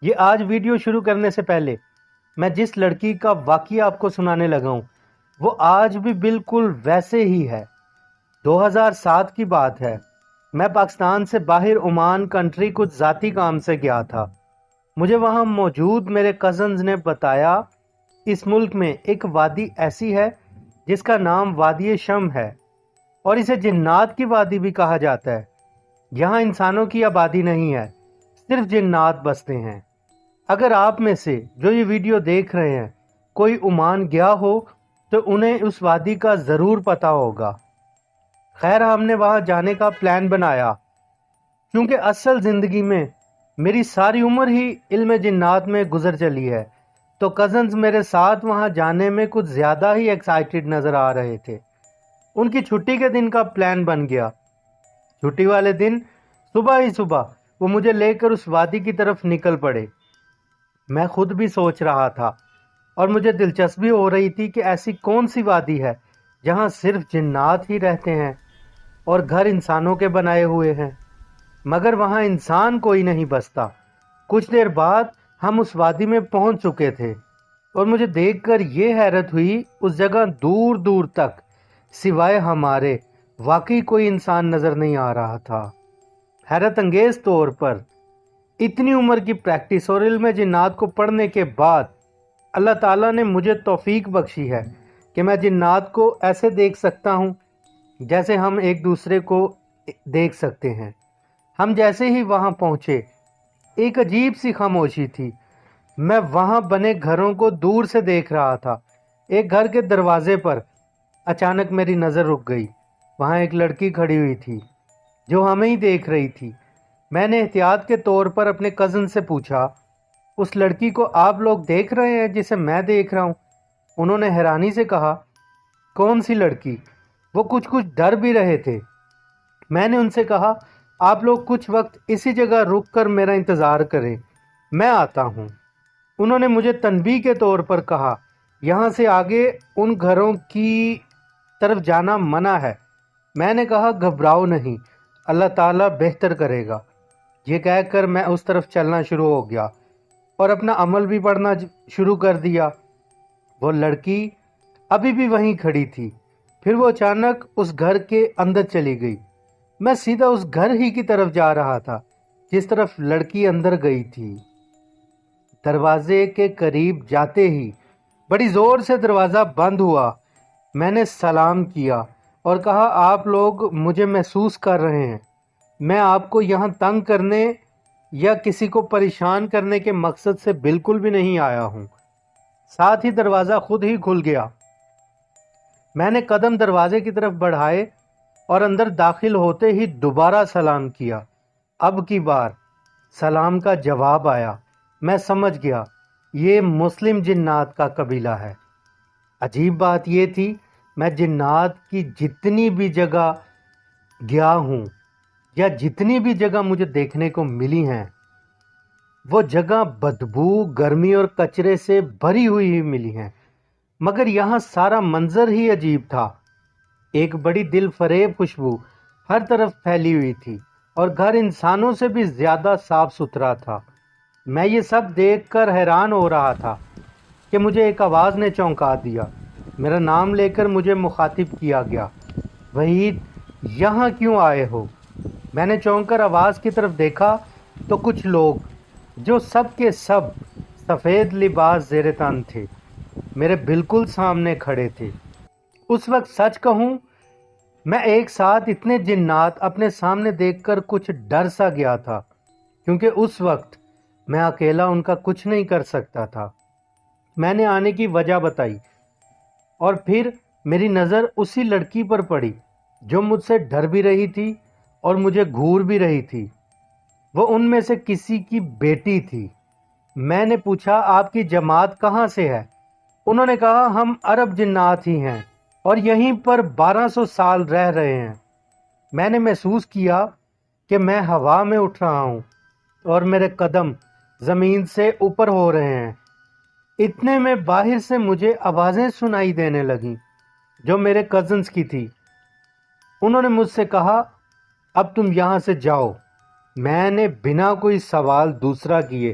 یہ آج ویڈیو شروع کرنے سے پہلے میں جس لڑکی کا واقعہ آپ کو سنانے لگا ہوں وہ آج بھی بالکل ویسے ہی ہے۔ 2007 کی بات ہے۔ میں پاکستان سے باہر عمان کنٹری کچھ ذاتی کام سے گیا تھا۔ مجھے وہاں موجود میرے کزنز نے بتایا اس ملک میں ایک وادی ایسی ہے جس کا نام وادی شم ہے اور اسے جنات کی وادی بھی کہا جاتا ہے۔ یہاں انسانوں کی آبادی نہیں ہے، صرف جنات بستے ہیں۔ اگر آپ میں سے جو یہ ویڈیو دیکھ رہے ہیں کوئی عمان گیا ہو تو انہیں اس وادی کا ضرور پتہ ہوگا۔ خیر، ہم نے وہاں جانے کا پلان بنایا۔ کیونکہ اصل زندگی میں میری ساری عمر ہی علم جنات میں گزر چلی ہے تو کزنز میرے ساتھ وہاں جانے میں کچھ زیادہ ہی ایکسائٹڈ نظر آ رہے تھے۔ ان کی چھٹی کے دن کا پلان بن گیا۔ چھٹی والے دن صبح ہی صبح وہ مجھے لے کر اس وادی کی طرف نکل پڑے۔ میں خود بھی سوچ رہا تھا اور مجھے دلچسپی ہو رہی تھی کہ ایسی کون سی وادی ہے جہاں صرف جنات ہی رہتے ہیں اور گھر انسانوں کے بنائے ہوئے ہیں، مگر وہاں انسان کوئی نہیں بستا۔ کچھ دیر بعد ہم اس وادی میں پہنچ چکے تھے اور مجھے دیکھ کر یہ حیرت ہوئی، اس جگہ دور دور تک سوائے ہمارے واقعی کوئی انسان نظر نہیں آ رہا تھا۔ حیرت انگیز طور پر اتنی عمر کی پریکٹس اور علم جنات کو پڑھنے کے بعد اللہ تعالیٰ نے مجھے توفیق بخشی ہے کہ میں جنات کو ایسے دیکھ سکتا ہوں جیسے ہم ایک دوسرے کو دیکھ سکتے ہیں۔ ہم جیسے ہی وہاں پہنچے ایک عجیب سی خاموشی تھی۔ میں وہاں بنے گھروں کو دور سے دیکھ رہا تھا۔ ایک گھر کے دروازے پر اچانک میری نظر رک گئی۔ وہاں ایک لڑکی کھڑی ہوئی تھی جو ہمیں ہی دیکھ رہی تھی۔ میں نے احتیاط کے طور پر اپنے کزن سے پوچھا، اس لڑکی کو آپ لوگ دیکھ رہے ہیں جسے میں دیکھ رہا ہوں؟ انہوں نے حیرانی سے کہا، کون سی لڑکی؟ وہ کچھ ڈر بھی رہے تھے۔ میں نے ان سے کہا، آپ لوگ کچھ وقت اسی جگہ رک کر میرا انتظار کریں، میں آتا ہوں۔ انہوں نے مجھے تنبیہ کے طور پر کہا، یہاں سے آگے ان گھروں کی طرف جانا منع ہے۔ میں نے کہا، گھبراؤ نہیں، اللہ تعالیٰ بہتر کرے گا۔ یہ کہہ کر میں اس طرف چلنا شروع ہو گیا اور اپنا عمل بھی پڑھنا شروع کر دیا۔ وہ لڑکی ابھی بھی وہیں کھڑی تھی، پھر وہ اچانک اس گھر کے اندر چلی گئی۔ میں سیدھا اس گھر ہی کی طرف جا رہا تھا جس طرف لڑکی اندر گئی تھی۔ دروازے کے قریب جاتے ہی بڑی زور سے دروازہ بند ہوا۔ میں نے سلام کیا اور کہا، آپ لوگ مجھے محسوس کر رہے ہیں، میں آپ کو یہاں تنگ کرنے یا کسی کو پریشان کرنے کے مقصد سے بالکل بھی نہیں آیا ہوں۔ ساتھ ہی دروازہ خود ہی کھل گیا۔ میں نے قدم دروازے کی طرف بڑھائے اور اندر داخل ہوتے ہی دوبارہ سلام کیا۔ اب کی بار سلام کا جواب آیا۔ میں سمجھ گیا یہ مسلم جنات کا قبیلہ ہے۔ عجیب بات یہ تھی، میں جنات کی جتنی بھی جگہ گیا ہوں یا جتنی بھی جگہ مجھے دیکھنے کو ملی ہیں وہ جگہ بدبو، گرمی اور کچرے سے بھری ہوئی ملی ہیں، مگر یہاں سارا منظر ہی عجیب تھا۔ ایک بڑی دل فریب خوشبو ہر طرف پھیلی ہوئی تھی اور گھر انسانوں سے بھی زیادہ صاف ستھرا تھا۔ میں یہ سب دیکھ کر حیران ہو رہا تھا کہ مجھے ایک آواز نے چونکا دیا۔ میرا نام لے کر مجھے مخاطب کیا گیا، وحید یہاں کیوں آئے ہو؟ میں نے چونک کر آواز کی طرف دیکھا تو کچھ لوگ جو سب کے سب سفید لباس زیر تن تھے میرے بالکل سامنے کھڑے تھے۔ اس وقت سچ کہوں میں ایک ساتھ اتنے جنات اپنے سامنے دیکھ کر کچھ ڈر سا گیا تھا، کیونکہ اس وقت میں اکیلا ان کا کچھ نہیں کر سکتا تھا۔ میں نے آنے کی وجہ بتائی اور پھر میری نظر اسی لڑکی پر پڑی جو مجھ سے ڈر بھی رہی تھی اور مجھے گھور بھی رہی تھی۔ وہ ان میں سے کسی کی بیٹی تھی۔ میں نے پوچھا، آپ کی جماعت کہاں سے ہے؟ انہوں نے کہا، ہم عرب جنات ہی ہیں اور یہیں پر 1200 سال رہ رہے ہیں۔ میں نے محسوس کیا کہ میں ہوا میں اٹھ رہا ہوں اور میرے قدم زمین سے اوپر ہو رہے ہیں۔ اتنے میں باہر سے مجھے آوازیں سنائی دینے لگیں جو میرے کزنز کی تھی۔ انہوں نے مجھ سے کہا، اب تم یہاں سے جاؤ۔ میں نے بنا کوئی سوال دوسرا کیے